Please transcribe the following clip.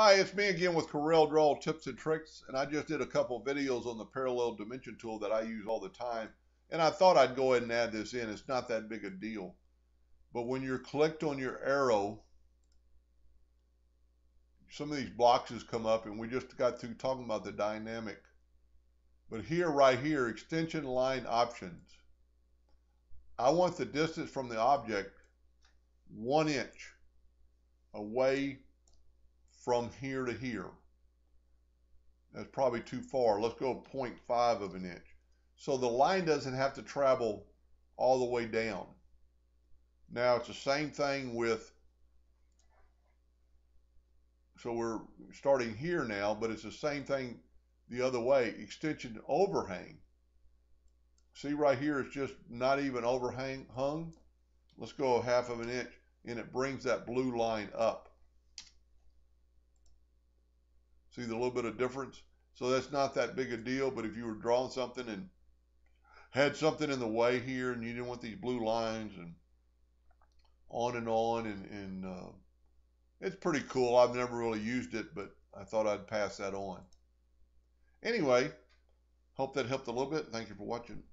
Hi, it's me again with Corel Draw Tips and Tricks, and I just did a couple videos on the parallel dimension tool that I use all the time, and I thought I'd go ahead and add this in. It's not that big a deal. But when you're clicked on your arrow, some of these boxes come up, and we just got through talking about the dynamic. But here, right here, extension line options. I want the distance from the object 1 inch away from here to here. That's probably too far. Let's go 0.5 of an inch. So the line doesn't have to travel all the way down. Now it's the same thing with, so we're starting here now, but it's the same thing the other way. Extension overhang. See right here, it's just not even hung. Let's go 1/2 of an inch, and it brings that blue line up. See the little bit of difference? So that's not that big a deal, but if you were drawing something and had something in the way here and you didn't want these blue lines and on and it's pretty cool. I've never really used it, but I thought I'd pass that on. Anyway, hope that helped a little bit. Thank you for watching.